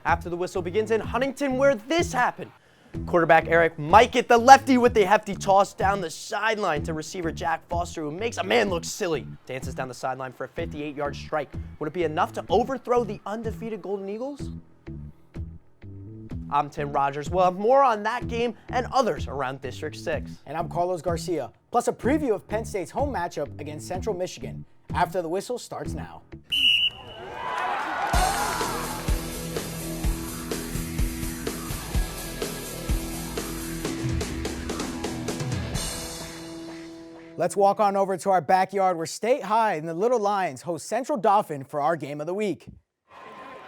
after the whistle begins in Huntington, where this happened. Quarterback Eric might get the lefty with the hefty toss down the sideline to receiver Jack Foster, who makes a man look silly. Dances down the sideline for a 58-yard strike. Would it be enough to overthrow the undefeated Golden Eagles? I'm Tim Rogers. We'll have more on that game and others around District 6. And I'm Carlos Garcia, plus a preview of Penn State's home matchup against Central Michigan. After the whistle starts now. Let's walk on over to our backyard where State High and the Little Lions host Central Dauphin for our game of the week.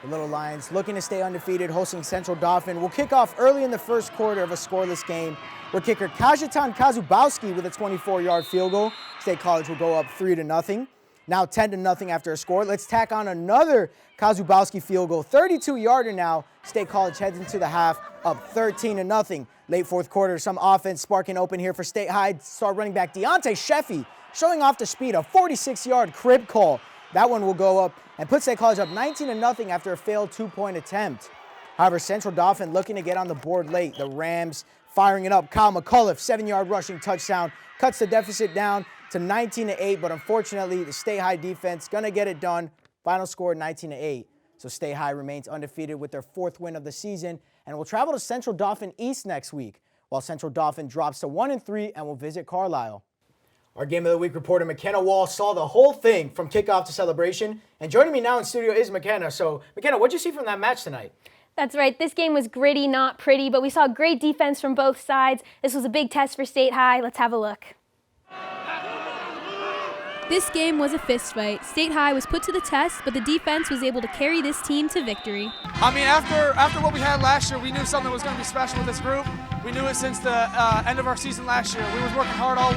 The Little Lions, looking to stay undefeated, hosting Central Dauphin, will kick off early in the first quarter of a scoreless game, where kicker Kajetan Kazubowski with a 24-yard field goal. State College will go up 3-0. Now 10-0 after a score. Let's tack on another Kazubowski field goal, 32-yarder now. State College heads into the half, up 13-0. Late fourth quarter, some offense sparking open here for State High. Star running back Deontay Sheffy showing off the speed, a 46-yard crib call. That one will go up and put State College up 19-0 after a failed two-point attempt. However, Central Dauphin looking to get on the board late. The Rams firing it up. Kyle McCullough, 7-yard rushing touchdown, cuts the deficit down to 19-8, but unfortunately, the State High defense gonna get it done. Final score 19-8. So State High remains undefeated with their fourth win of the season and will travel to Central Dauphin East next week, while Central Dauphin drops to 1-3 and will visit Carlisle. Our Game of the Week reporter McKenna Wall saw the whole thing from kickoff to celebration, and joining me now in studio is McKenna. So McKenna, what'd you see from that match tonight? That's right. This game was gritty, not pretty, but we saw great defense from both sides. This was a big test for State High. Let's have a look. This game was a fist fight. State High was put to the test, but the defense was able to carry this team to victory. I mean, after what we had last year, we knew something was going to be special with this group. We knew it since the end of our season last year. We were working hard all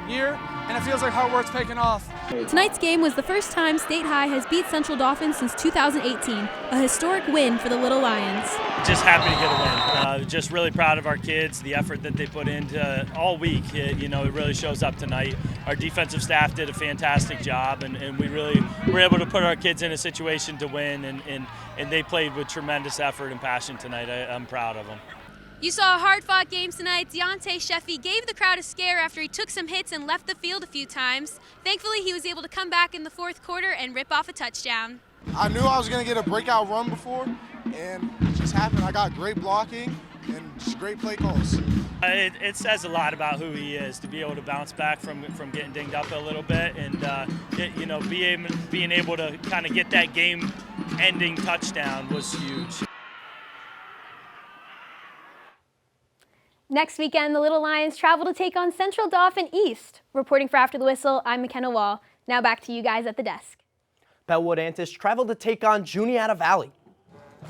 year, and it feels like hard work's paying off. Tonight's game was the first time State High has beat Central Dauphin since 2018, a historic win for the Little Lions. Just happy to get a win. Just really proud of our kids, the effort that they put into all week. It really shows up tonight. Our defensive staff did a fantastic job, and we really were able to put our kids in a situation to win, and they played with tremendous effort and passion tonight. I'm proud of them. You saw a hard-fought game tonight. Deontay Sheffy gave the crowd a scare after he took some hits and left the field a few times. Thankfully, he was able to come back in the fourth quarter and rip off a touchdown. I knew I was going to get a breakout run before, and it just happened. I got great blocking and just great play calls. It says a lot about who he is to be able to bounce back from getting dinged up a little bit, and being able to kind of get that game-ending touchdown was huge. Next weekend, the Little Lions travel to take on Central Dauphin East. Reporting for After the Whistle, I'm McKenna Wall. Now back to you guys at the desk. Bellwood Antis traveled to take on Juniata Valley.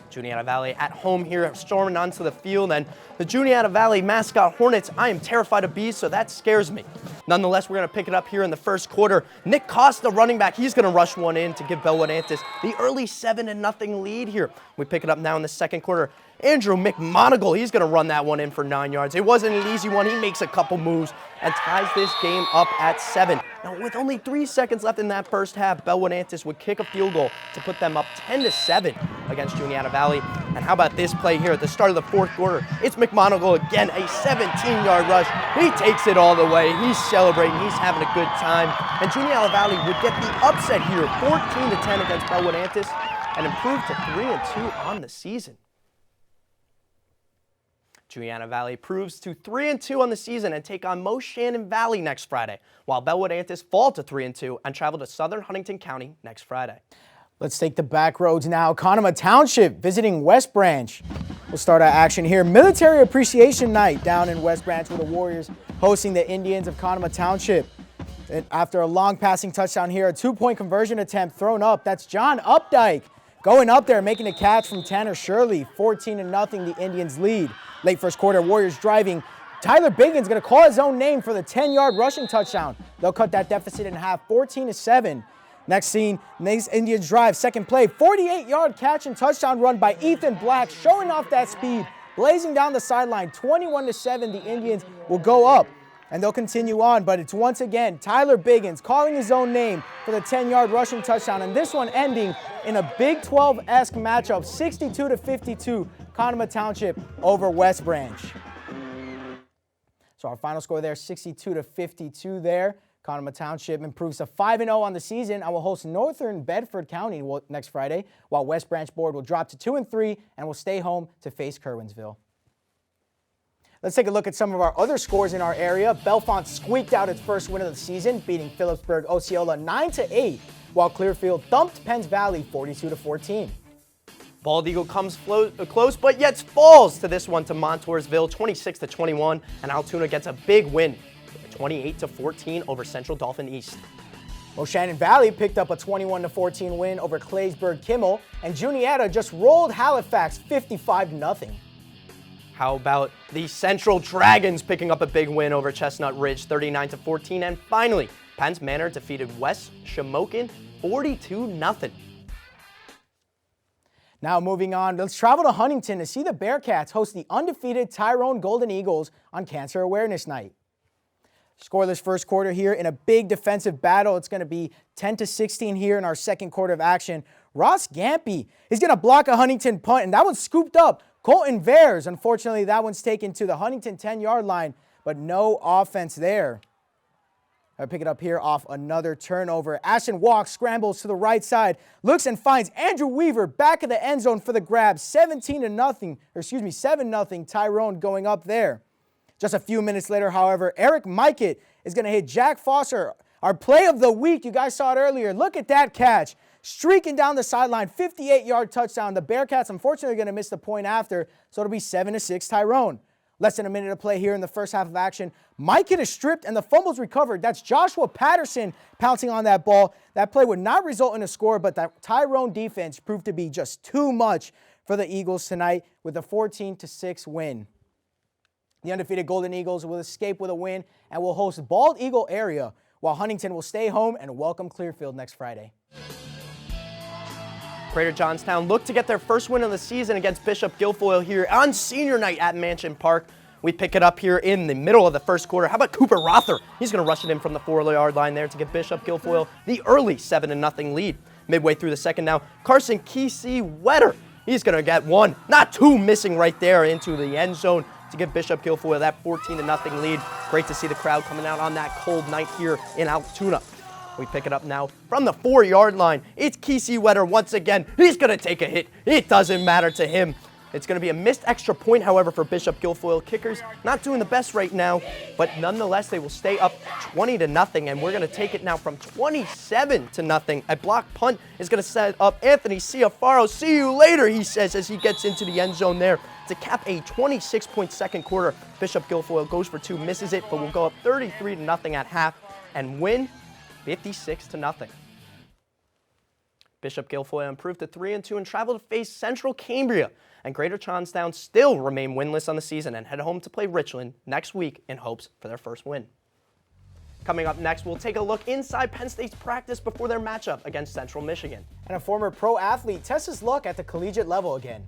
Juniata Valley at home here, storming onto the field, and the Juniata Valley mascot Hornets, I am terrified of bees, so that scares me. Nonetheless, we're going to pick it up here in the first quarter. Nick Costa, running back, he's going to rush one in to give Bellwood Antis the early 7-0 lead here. We pick it up now in the second quarter. Andrew McMonigal, he's going to run that one in for 9 yards. It wasn't an easy one. He makes a couple moves and ties this game up at 7. Now, with only 3 seconds left in that first half, Bellwood Antis would kick a field goal to put them up 10-7 against Juniata Valley. And how about this play here at the start of the fourth quarter? It's McMonigal again, a 17-yard rush. He takes it all the way. He's celebrating. He's having a good time. And Juniata Valley would get the upset here, 14-10 against Bellwood Antis, and improve to 3-2 on the season. Juniata Valley proves to 3-2 on the season and take on Moshannon Valley next Friday, while Bellwood Antis fall to 3-2 and travel to southern Huntington County next Friday. Let's take the back roads now. Konama Township visiting West Branch. We'll start our action here. Military Appreciation Night down in West Branch with the Warriors hosting the Indians of Konama Township. And after a long passing touchdown here, a 2-point conversion attempt thrown up. That's John Updike going up there, making a catch from Tanner Shirley. 14-0, the Indians lead. Late first quarter, Warriors driving. Tyler Biggins going to call his own name for the 10-yard rushing touchdown. They'll cut that deficit in half, 14-7. Next scene, next Indians drive, second play, 48-yard catch and touchdown run by Ethan Black, showing off that speed, blazing down the sideline, 21-7. The Indians will go up And they'll continue on, but it's once again Tyler Biggins calling his own name for the 10-yard rushing touchdown, and this one ending in a Big 12-esque matchup, 62-52, Konama Township over West Branch. So our final score there, 62-52 there. Konama Township improves to 5-0 on the season and will host Northern Bedford County next Friday, while West Branch Board will drop to 2-3 and will stay home to face Kerwinsville. Let's take a look at some of our other scores in our area. Bellefonte squeaked out its first win of the season, beating Phillipsburg Osceola 9-8, while Clearfield thumped Penns Valley 42-14. Bald Eagle comes close, but yet falls to this one to Montoursville 26-21, and Altoona gets a big win, 28-14 over Central Dauphin East. Moshannon Valley picked up a 21-14 win over Claysburg Kimmel, and Juniata just rolled Halifax 55-0. How about the Central Dragons picking up a big win over Chestnut Ridge 39-14, and finally, Penns Manor defeated West Shamokin 42-0. Now moving on, let's travel to Huntington to see the Bearcats host the undefeated Tyrone Golden Eagles on Cancer Awareness Night. Scoreless first quarter here in a big defensive battle. It's going to be 10-16 here in our second quarter of action. Ross Gampy is going to block a Huntington punt, and that one's scooped up. Colton Vares, unfortunately, that one's taken to the Huntington 10-yard line, but no offense there. I pick it up here off another turnover. Ashton Walks, scrambles to the right side, looks and finds Andrew Weaver back of the end zone for the grab. 7-0 Tyrone going up there. Just a few minutes later, however, Eric Mikett is going to hit Jack Foster. Our play of the week, you guys saw it earlier. Look at that catch. Streaking down the sideline, 58-yard touchdown. The Bearcats, unfortunately, going to miss the point after, so it'll be 7-6 Tyrone. Less than a minute to play here in the first half of action. Mikett is stripped and the fumble's recovered. That's Joshua Patterson pouncing on that ball. That play would not result in a score, but that Tyrone defense proved to be just too much for the Eagles tonight with a 14-6 win. The undefeated Golden Eagles will escape with a win and will host Bald Eagle area, while Huntington will stay home and welcome Clearfield next Friday. Greater Johnstown look to get their first win of the season against Bishop Guilfoyle here on senior night at Mansion Park. We pick it up here in the middle of the first quarter. How about Cooper Rother? He's going to rush it in from the 4-yard line there to give Bishop Guilfoyle the early 7-0 lead. Midway through the second now, Carson Kesey-Wetter. He's going to get one, not two, missing right there into the end zone to give Bishop Guilfoyle that 14-0 lead. Great to see the crowd coming out on that cold night here in Altoona. We pick it up now from the 4-yard line. It's Kesey-Wetter once again. He's going to take a hit. It doesn't matter to him. It's going to be a missed extra point, however, for Bishop Guilfoyle. Kickers not doing the best right now, but nonetheless, they will stay up 20-0, and we're going to take it now from 27-0. A block punt is going to set up Anthony Ciafaro. See you later, he says, as he gets into the end zone there to cap a 26-point second quarter. Bishop Guilfoyle goes for two, misses it, but will go up 33-0 at half and win 56-0. Bishop Guilfoyle improved to 3-2 and travel to face Central Cambria. And Greater Johnstown still remain winless on the season and head home to play Richland next week in hopes for their first win. Coming up next, we'll take a look inside Penn State's practice before their matchup against Central Michigan. And a former pro athlete tests his luck at the collegiate level again.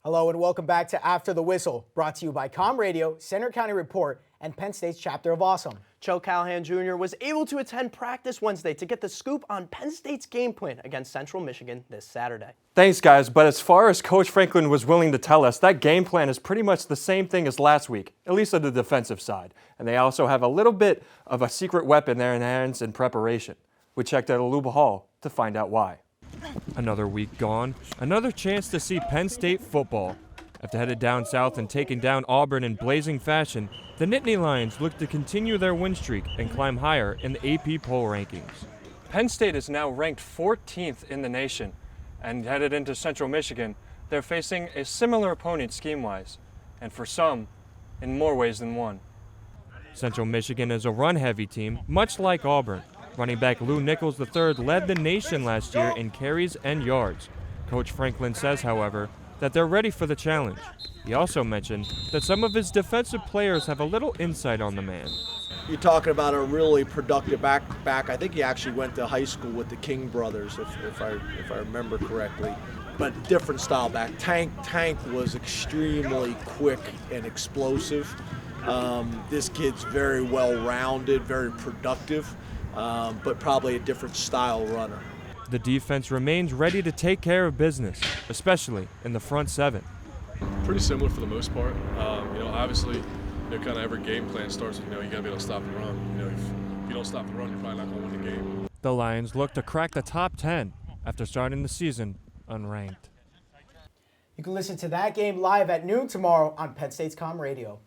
Hello and welcome back to After the Whistle, brought to you by Com Radio, Center County Report, and Penn State's Chapter of Awesome. Joe Callahan Jr. was able to attend practice Wednesday to get the scoop on Penn State's game plan against Central Michigan this Saturday. Thanks, guys, but as far as Coach Franklin was willing to tell us, that game plan is pretty much the same thing as last week, at least on the defensive side. And they also have a little bit of a secret weapon there in hands in preparation. We checked out Aluba Hall to find out why. Another week gone, another chance to see Penn State football. After headed down south and taking down Auburn in blazing fashion, the Nittany Lions look to continue their win streak and climb higher in the AP poll rankings. Penn State is now ranked 14th in the nation, and headed into Central Michigan, they're facing a similar opponent scheme-wise, and for some, in more ways than one. Central Michigan is a run-heavy team, much like Auburn. Running back Lou Nichols III led the nation last year in carries and yards. Coach Franklin says, however, that they're ready for the challenge. He also mentioned that some of his defensive players have a little insight on the man. You're talking about a really productive back. I think he actually went to high school with the King brothers, if I remember correctly. But different style back. Tank was extremely quick and explosive. This kid's very well-rounded, very productive, but probably a different style runner. The defense remains ready to take care of business, especially in the front seven. Pretty similar for the most part. Obviously, kind of every game plan starts with, you got to be able to stop the run. If you don't stop the run, you're probably not going to win the game. The Lions look to crack the top 10 after starting the season unranked. You can listen to that game live at noon tomorrow on Penn State's Com Radio.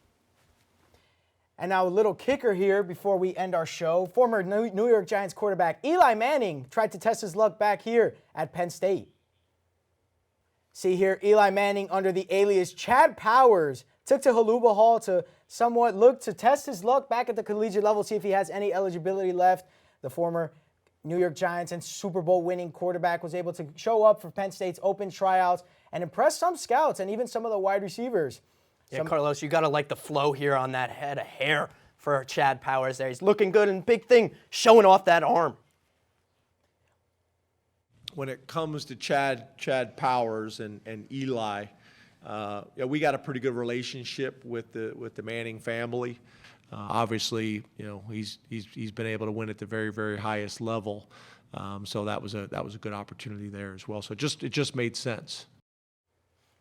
And now a little kicker here before we end our show. Former New York Giants quarterback Eli Manning tried to test his luck back here at Penn State. See here, Eli Manning under the alias Chad Powers took to Haluba Hall to somewhat look to test his luck back at the collegiate level, see if he has any eligibility left. The former New York Giants and Super Bowl winning quarterback was able to show up for Penn State's open tryouts and impress some scouts and even some of the wide receivers. Yeah, Carlos, you got to like the flow here on that head of hair for Chad Powers there. He's looking good, and big thing, showing off that arm. When it comes to Chad Powers and Eli, we got a pretty good relationship with the Manning family. Obviously, he's been able to win at the very, very highest level. So that was a good opportunity there as well. So it just made sense.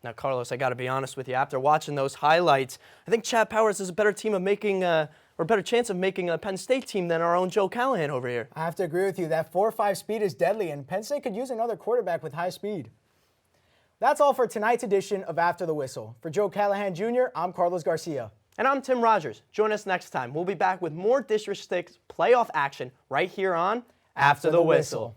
Now, Carlos, I got to be honest with you. After watching those highlights, I think Chad Powers is a better team of making, or a better chance of making a Penn State team than our own Joe Callahan over here. I have to agree with you. That 4.5 speed is deadly, and Penn State could use another quarterback with high speed. That's all for tonight's edition of After the Whistle. For Joe Callahan Jr., I'm Carlos Garcia. And I'm Tim Rogers. Join us next time. We'll be back with more District 6 playoff action right here on After the Whistle.